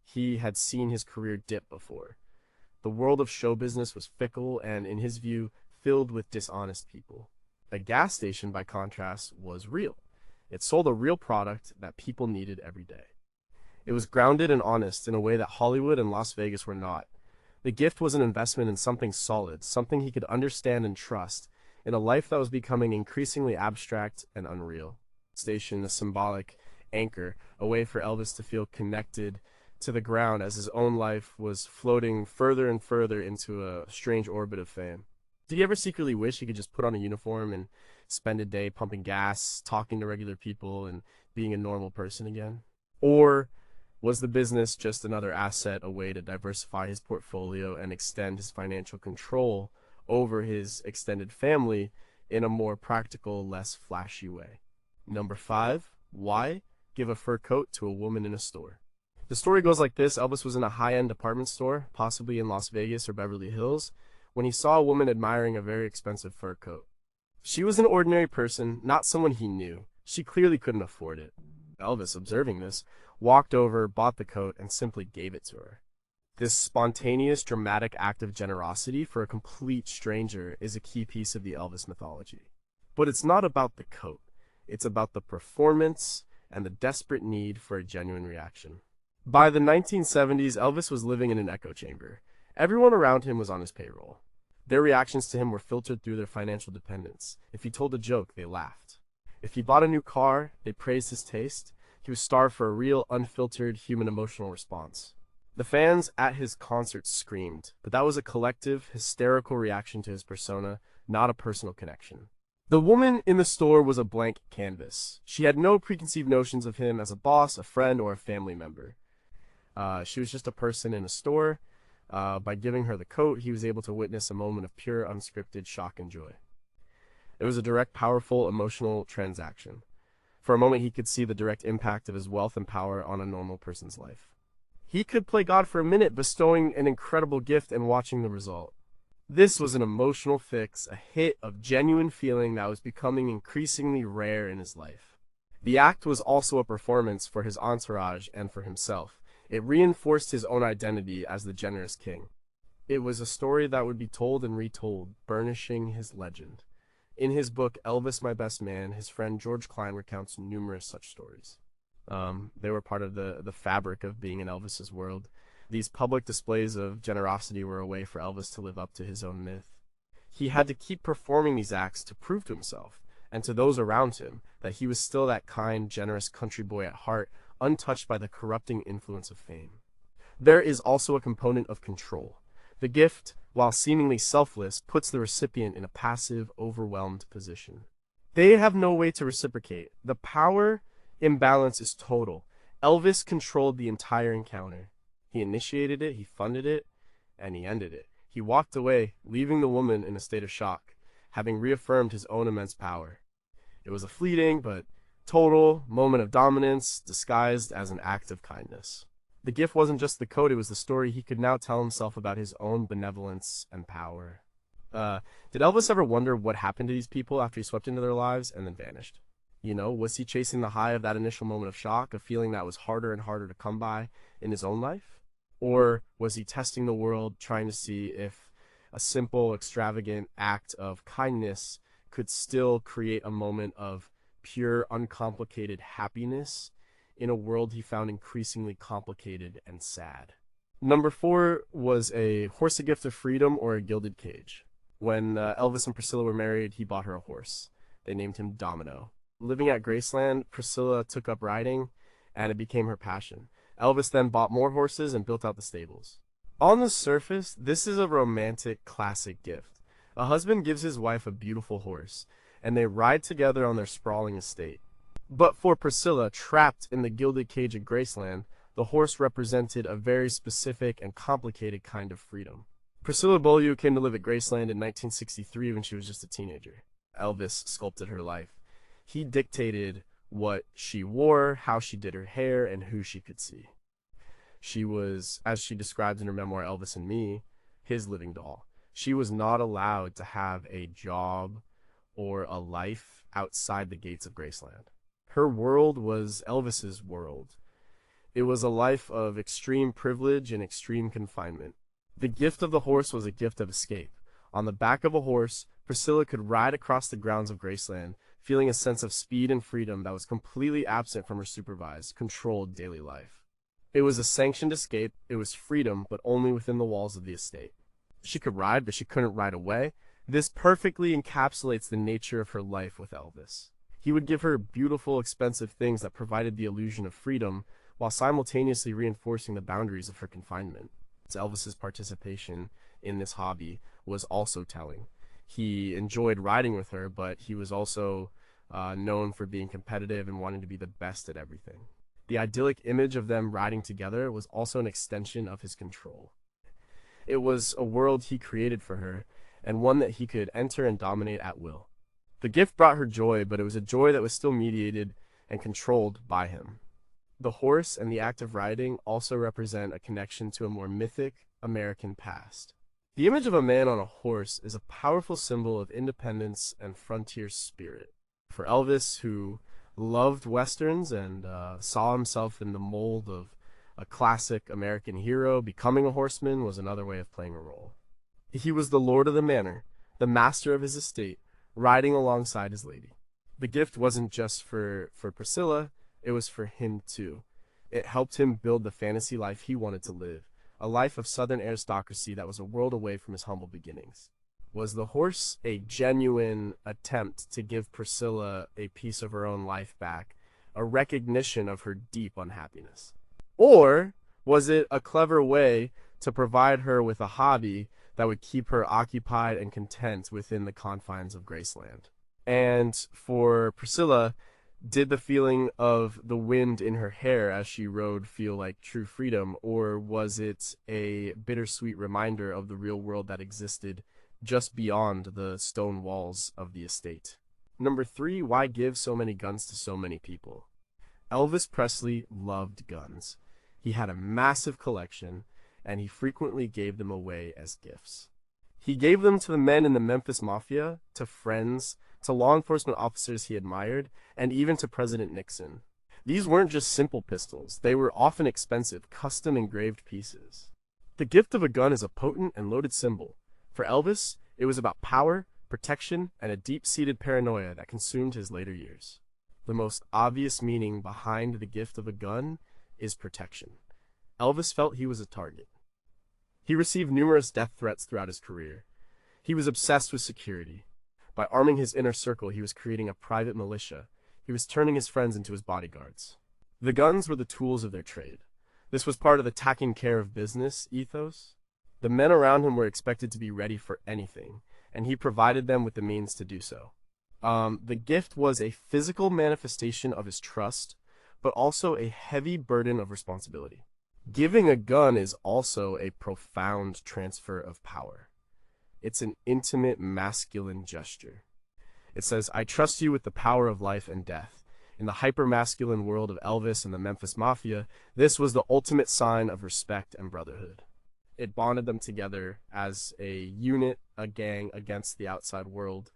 He had seen his career dip before. The world of show business was fickle and, in his view, filled with dishonest people. A gas station, by contrast, was real. It sold a real product that people needed every day. It was grounded and honest in a way that Hollywood and Las Vegas were not. The gift was an investment in something solid, something he could understand and trust, in a life that was becoming increasingly abstract and unreal. Station, a symbolic anchor, a way for Elvis to feel connected to the ground as his own life was floating further and further into a strange orbit of fame. Did he ever secretly wish he could just put on a uniform and spend a day pumping gas, talking to regular people, and being a normal person again? Or was the business just another asset, a way to diversify his portfolio and extend his financial control over his extended family in a more practical, less flashy way? Number 5, why give a fur coat to a woman in a store? The story goes like this. Elvis was in a high-end department store, possibly in Las Vegas or Beverly Hills, when he saw a woman admiring a very expensive fur coat. She was an ordinary person, not someone he knew. She clearly couldn't afford it. Elvis, observing this, walked over, bought the coat, and simply gave it to her. This spontaneous, dramatic act of generosity for a complete stranger is a key piece of the Elvis mythology. But it's not about the coat. It's about the performance and the desperate need for a genuine reaction. By the 1970s, Elvis was living in an echo chamber. Everyone around him was on his payroll. Their reactions to him were filtered through their financial dependence. If he told a joke, they laughed. If he bought a new car, they praised his taste. He was starved for a real, unfiltered, human emotional response. The fans at his concerts screamed, but that was a collective, hysterical reaction to his persona, not a personal connection. The woman in the store was a blank canvas. She had no preconceived notions of him as a boss, a friend, or a family member. She was just a person in a store. By giving her the coat, he was able to witness a moment of pure, unscripted shock and joy. It was a direct, powerful, emotional transaction. For a moment, he could see the direct impact of his wealth and power on a normal person's life. He could play God for a minute, bestowing an incredible gift and watching the result. This was an emotional fix, a hit of genuine feeling that was becoming increasingly rare in his life. The act was also a performance for his entourage and for himself. It reinforced his own identity as the generous king. It was a story that would be told and retold, burnishing his legend. In his book, Elvis, My Best Man, his friend George Klein recounts numerous such stories. They were part of the fabric of being in Elvis's world. These public displays of generosity were a way for Elvis to live up to his own myth. He had to keep performing these acts to prove to himself and to those around him that he was still that kind, generous country boy at heart, untouched by the corrupting influence of fame. There is also a component of control. The gift, while seemingly selfless, puts the recipient in a passive, overwhelmed position. They have no way to reciprocate. The power imbalance is total. Elvis controlled the entire encounter. He initiated it, he funded it, and he ended it. He walked away, leaving the woman in a state of shock, having reaffirmed his own immense power. It was a fleeting but total moment of dominance disguised as an act of kindness. The gift wasn't just the coat, it was the story he could now tell himself about his own benevolence and power. Did Elvis ever wonder what happened to these people after he swept into their lives and then vanished? Was he chasing the high of that initial moment of shock, a feeling that was harder and harder to come by in his own life? Or was he testing the world, trying to see if a simple, extravagant act of kindness could still create a moment of pure, uncomplicated happiness in a world he found increasingly complicated and sad? Number 4 was a horse, a gift of freedom, or a gilded cage. When Elvis and Priscilla were married, he bought her a horse. They named him Domino. Living at Graceland, Priscilla took up riding, and it became her passion. Elvis then bought more horses and built out the stables. On the surface, this is a romantic, classic gift. A husband gives his wife a beautiful horse, and they ride together on their sprawling estate. But for Priscilla, trapped in the gilded cage at Graceland, The horse represented a very specific and complicated kind of freedom. Priscilla Beaulieu came to live at Graceland in 1963 when she was just a teenager. Elvis sculpted her life. He dictated what she wore, how she did her hair, and who she could see. She was, as she describes in her memoir Elvis and Me, his living doll. She was not allowed to have a job or a life outside the gates of Graceland. Her world was Elvis's world. It was a life of extreme privilege and extreme confinement. The gift of the horse was a gift of escape. On the back of a horse, Priscilla could ride across the grounds of Graceland, feeling a sense of speed and freedom that was completely absent from her supervised, controlled daily life. It was a sanctioned escape, it was freedom, but only within the walls of the estate. She could ride, but she couldn't ride away. This perfectly encapsulates the nature of her life with Elvis. He would give her beautiful, expensive things that provided the illusion of freedom, while simultaneously reinforcing the boundaries of her confinement. Elvis's participation in this hobby was also telling. He enjoyed riding with her, but he was also known for being competitive and wanting to be the best at everything. The idyllic image of them riding together was also an extension of his control. It was a world he created for her, and one that he could enter and dominate at will. The gift brought her joy, but it was a joy that was still mediated and controlled by him. The horse and the act of riding also represent a connection to a more mythic American past. The image of a man on a horse is a powerful symbol of independence and frontier spirit. For Elvis, who loved westerns and saw himself in the mold of a classic American hero, becoming a horseman was another way of playing a role. He was the lord of the manor, the master of his estate, riding alongside his lady. The gift wasn't just for Priscilla, it was for him too. It helped him build the fantasy life he wanted to live, a life of Southern aristocracy that was a world away from his humble beginnings. Was the horse a genuine attempt to give Priscilla a piece of her own life back, a recognition of her deep unhappiness? Or was it a clever way to provide her with a hobby that would keep her occupied and content within the confines of Graceland? And for Priscilla, did the feeling of the wind in her hair as she rode feel like true freedom, or was it a bittersweet reminder of the real world that existed just beyond the stone walls of the estate? Number 3, why give so many guns to so many people? Elvis Presley loved guns. He had a massive collection, and he frequently gave them away as gifts. He gave them to the men in the Memphis Mafia, to friends, to law enforcement officers he admired, and even to President Nixon. These weren't just simple pistols. They were often expensive, custom engraved pieces. The gift of a gun is a potent and loaded symbol. For Elvis, it was about power, protection, and a deep-seated paranoia that consumed his later years. The most obvious meaning behind the gift of a gun is protection. Elvis felt he was a target. He received numerous death threats throughout his career. He was obsessed with security. By arming his inner circle, he was creating a private militia. He was turning his friends into his bodyguards. The guns were the tools of their trade. This was part of the taking care of business ethos. The men around him were expected to be ready for anything, and he provided them with the means to do so. The gift was a physical manifestation of his trust, but also a heavy burden of responsibility. Giving a gun is also a profound transfer of power. It's an intimate, masculine gesture. It says, I trust you with the power of life and death. In the hyper-masculine world of Elvis and the Memphis Mafia, this was the ultimate sign of respect and brotherhood. It bonded them together as a unit, a gang against the outside world.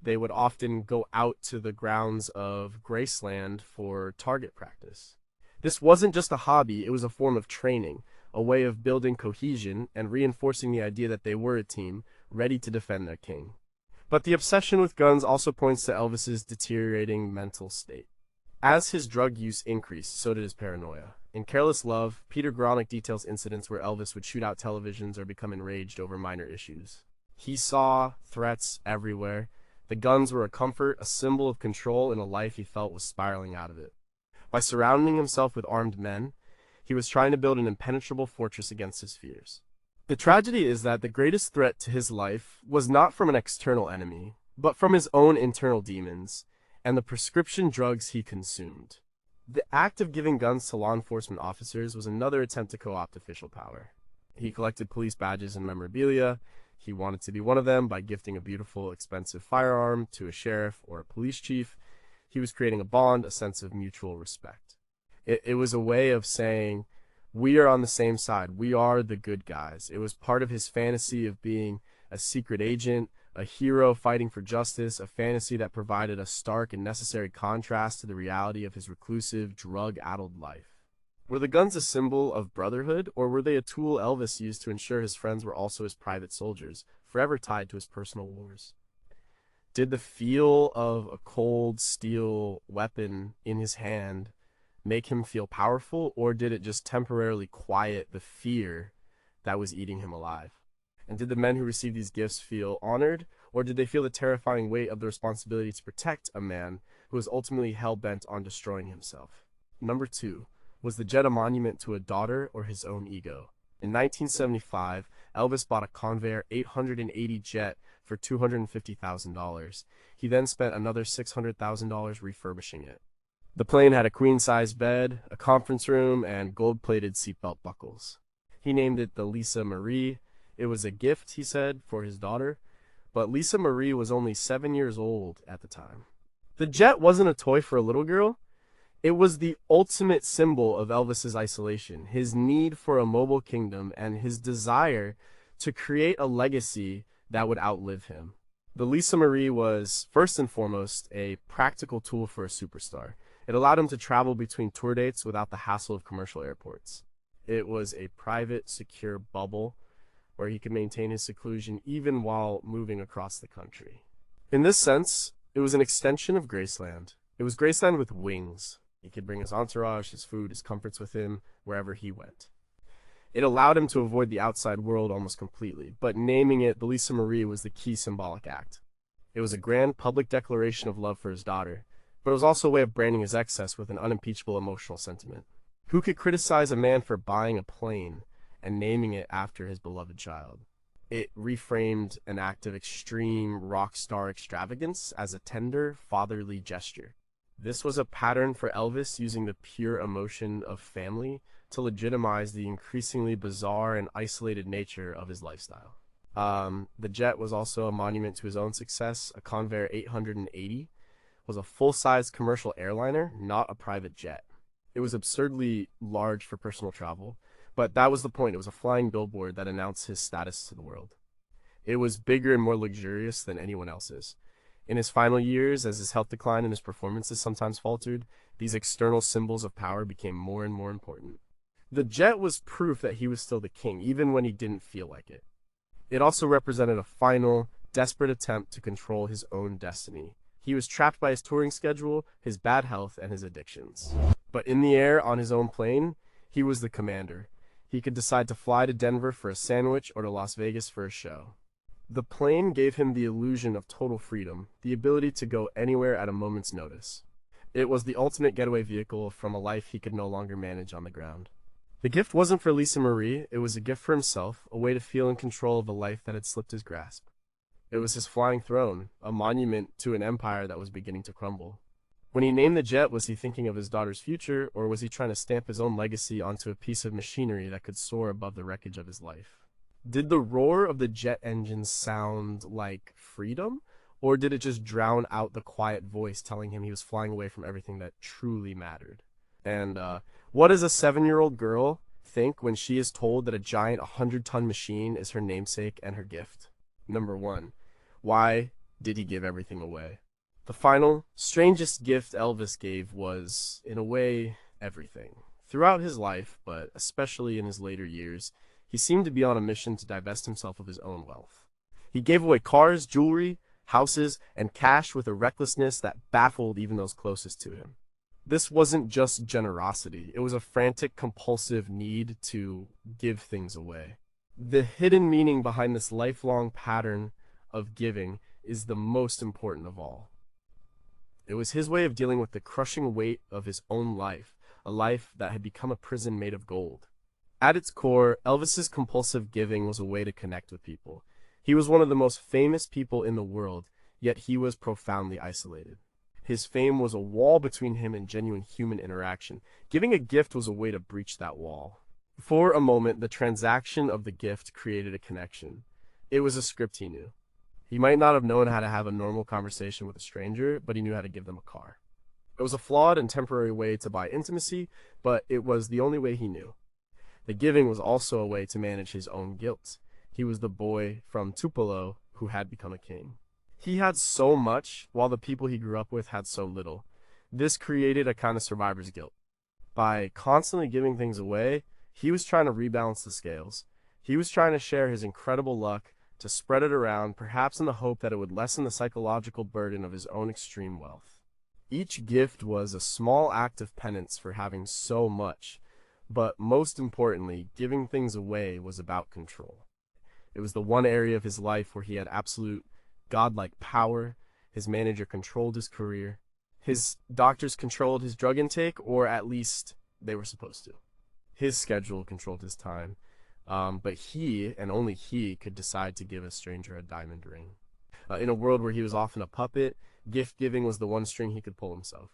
They would often go out to the grounds of Graceland for target practice. This wasn't just a hobby, it was a form of training, a way of building cohesion and reinforcing the idea that they were a team, ready to defend their king. But the obsession with guns also points to Elvis's deteriorating mental state. As his drug use increased, so did his paranoia. In Careless Love, Peter Gronick details incidents where Elvis would shoot out televisions or become enraged over minor issues. He saw threats everywhere. The guns were a comfort, a symbol of control in a life he felt was spiraling out of it. By surrounding himself with armed men, he was trying to build an impenetrable fortress against his fears. The tragedy is that the greatest threat to his life was not from an external enemy, but from his own internal demons and the prescription drugs he consumed. The act of giving guns to law enforcement officers was another attempt to co-opt official power. He collected police badges and memorabilia. He wanted to be one of them by gifting a beautiful, expensive firearm to a sheriff or a police chief. He was creating a bond, a sense of mutual respect. It was a way of saying, we are on the same side. We are the good guys. It was part of his fantasy of being a secret agent, a hero fighting for justice, a fantasy that provided a stark and necessary contrast to the reality of his reclusive, drug-addled life. Were the guns a symbol of brotherhood, or were they a tool Elvis used to ensure his friends were also his private soldiers, forever tied to his personal wars? Did the feel of a cold steel weapon in his hand make him feel powerful, or did it just temporarily quiet the fear that was eating him alive? And did the men who received these gifts feel honored, or did they feel the terrifying weight of the responsibility to protect a man who was ultimately hell-bent on destroying himself? Number 2. Was the jet a monument to a daughter or his own ego? In 1975, Elvis bought a Convair 880 jet for $250,000. He then spent another $600,000 refurbishing it. The plane had a queen-size bed, a conference room, and gold-plated seatbelt buckles. He named it the Lisa Marie. It was a gift, he said, for his daughter, but Lisa Marie was only 7 years old at the time. The jet wasn't a toy for a little girl. It was the ultimate symbol of Elvis's isolation, his need for a mobile kingdom, and his desire to create a legacy that would outlive him. The Lisa Marie was, first and foremost, a practical tool for a superstar. It allowed him to travel between tour dates without the hassle of commercial airports. It was a private, secure bubble where he could maintain his seclusion even while moving across the country. In this sense, it was an extension of Graceland. It was Graceland with wings. He could bring his entourage, his food, his comforts with him wherever he went. It allowed him to avoid the outside world almost completely, but naming it the Lisa Marie was the key symbolic act. It was a grand public declaration of love for his daughter, but it was also a way of branding his excess with an unimpeachable emotional sentiment. Who could criticize a man for buying a plane and naming it after his beloved child? It reframed an act of extreme rock star extravagance as a tender, fatherly gesture. This was a pattern for Elvis, using the pure emotion of family to legitimize the increasingly bizarre and isolated nature of his lifestyle. The jet was also a monument to his own success. A Convair 880 was a full-size commercial airliner, not a private jet. It was absurdly large for personal travel, but that was the point. It was a flying billboard that announced his status to the world. It was bigger and more luxurious than anyone else's. In his final years, as his health declined and his performances sometimes faltered, these external symbols of power became more and more important. The jet was proof that he was still the king, even when he didn't feel like it. It also represented a final, desperate attempt to control his own destiny. He was trapped by his touring schedule, his bad health, and his addictions. But in the air, on his own plane, he was the commander. He could decide to fly to Denver for a sandwich or to Las Vegas for a show. The plane gave him the illusion of total freedom, the ability to go anywhere at a moment's notice. It was the ultimate getaway vehicle from a life he could no longer manage on the ground. The gift wasn't for Lisa Marie, it was a gift for himself, a way to feel in control of a life that had slipped his grasp. It was his flying throne, a monument to an empire that was beginning to crumble. When he named the jet, was he thinking of his daughter's future, or was he trying to stamp his own legacy onto a piece of machinery that could soar above the wreckage of his life? Did the roar of the jet engines sound like freedom, or did it just drown out the quiet voice telling him he was flying away from everything that truly mattered? And what does a 7-year-old girl think when she is told that a giant 100-ton machine is her namesake and her gift? Number 1. Why did he give everything away? The final, strangest gift Elvis gave was, in a way, everything. Throughout his life, but especially in his later years, he seemed to be on a mission to divest himself of his own wealth. He gave away cars, jewelry, houses, and cash with a recklessness that baffled even those closest to him. This wasn't just generosity, it was a frantic, compulsive need to give things away. The hidden meaning behind this lifelong pattern of giving is the most important of all. It was his way of dealing with the crushing weight of his own life, a life that had become a prison made of gold. At its core, Elvis's compulsive giving was a way to connect with people. He was one of the most famous people in the world, yet he was profoundly isolated. His fame was a wall between him and genuine human interaction. Giving a gift was a way to breach that wall. For a moment, the transaction of the gift created a connection. It was a script he knew. He might not have known how to have a normal conversation with a stranger, but he knew how to give them a car. It was a flawed and temporary way to buy intimacy, but it was the only way he knew. The giving was also a way to manage his own guilt. He was the boy from Tupelo who had become a king. He had so much, while the people he grew up with had so little. This created a kind of survivor's guilt. By constantly giving things away, he was trying to rebalance the scales. He was trying to share his incredible luck, to spread it around, perhaps in the hope that it would lessen the psychological burden of his own extreme wealth. Each gift was a small act of penance for having so much, but most importantly, giving things away was about control. It was the one area of his life where he had absolute godlike power. His manager controlled his career. His doctors controlled his drug intake, or at least they were supposed to. His schedule controlled his time, but he, and only he, could decide to give a stranger a diamond ring. In a world where he was often a puppet, gift-giving was the one string he could pull himself.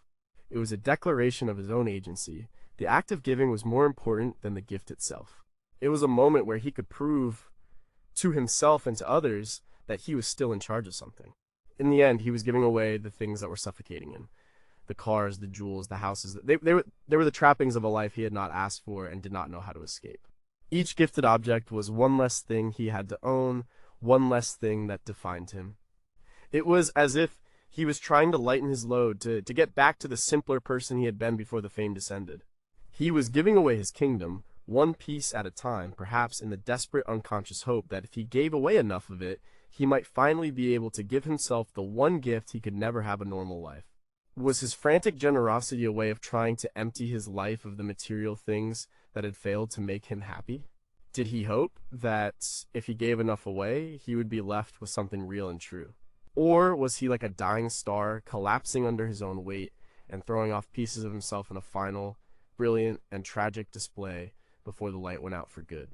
It was a declaration of his own agency. The act of giving was more important than the gift itself. It was a moment where he could prove to himself and to others that he was still in charge of something. In the end, he was giving away the things that were suffocating him. The cars, the jewels, the houses. They were the trappings of a life he had not asked for and did not know how to escape. Each gifted object was one less thing he had to own, one less thing that defined him. It was as if he was trying to lighten his load, to get back to the simpler person he had been before the fame descended. He was giving away his kingdom, one piece at a time, perhaps in the desperate unconscious hope that if he gave away enough of it, he might finally be able to give himself the one gift he could never have a normal life. Was his frantic generosity a way of trying to empty his life of the material things that had failed to make him happy? Did he hope that if he gave enough away, he would be left with something real and true? Or was he like a dying star, collapsing under his own weight and throwing off pieces of himself in a final, brilliant, and tragic display before the light went out for good?